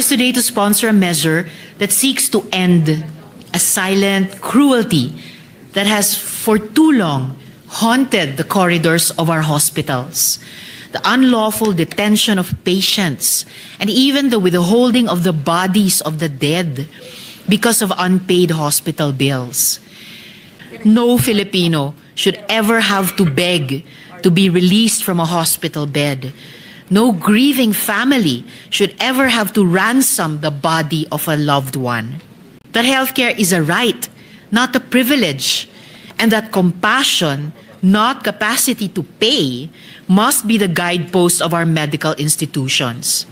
rise today to sponsor a measure that seeks to end a silent cruelty that has for too long haunted the corridors of our hospitals. The unlawful detention of patients and even the withholding of the bodies of the dead because of unpaid hospital bills. No Filipino should ever have to beg to be released from a hospital bed. No grieving family should ever have to ransom the body of a loved one. That healthcare is a right, not a privilege, and that compassion, not capacity to pay, must be the guidepost of our medical institutions.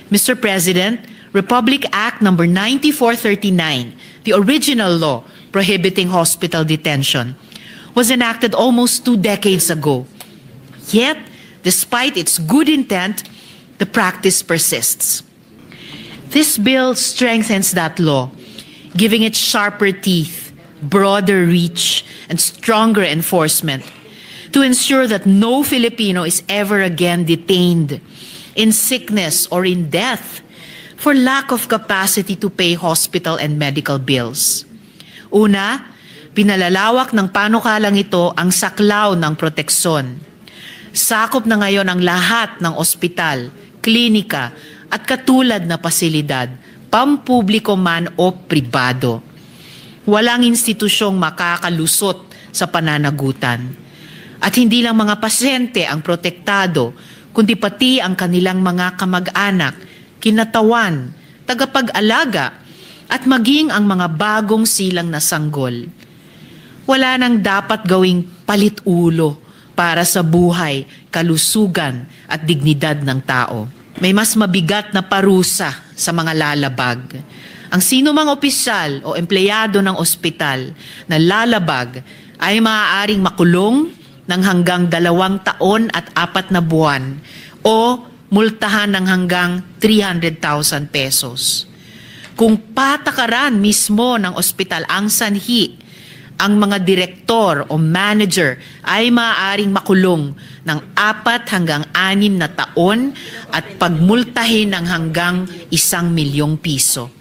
Mr. President, Republic Act No. 9439, the original law prohibiting hospital detention, was enacted almost 2 decades ago. Yet, despite its good intent, the practice persists. This bill strengthens that law, giving it sharper teeth, broader reach, and stronger enforcement to ensure that no Filipino is ever again detained in sickness or in death for lack of capacity to pay hospital and medical bills. Una, pinalalawak ng panukalang ito ang saklaw ng proteksyon. Sakop na ngayon ang lahat ng ospital, klinika at katulad na pasilidad, pampubliko man o pribado. Walang institusyong makakalusot sa pananagutan. At hindi lang mga pasyente ang protektado, kundi pati ang kanilang mga kamag-anak, kinatawan, tagapag-alaga, at maging ang mga bagong silang na sanggol. Wala nang dapat gawing palit-ulo para sa buhay, kalusugan at dignidad ng tao. May mas mabigat na parusa sa mga lalabag. Ang sino mang opisyal o empleyado ng ospital na lalabag ay maaaring makulong ng hanggang 2 taon at 4 na buwan o multahan ng hanggang 300,000 pesos. Kung patakaran mismo ng ospital ang sanhi, ang mga direktor o manager ay maaaring makulong ng 4 hanggang 6 na taon at pagmultahin ng hanggang 1 milyong piso.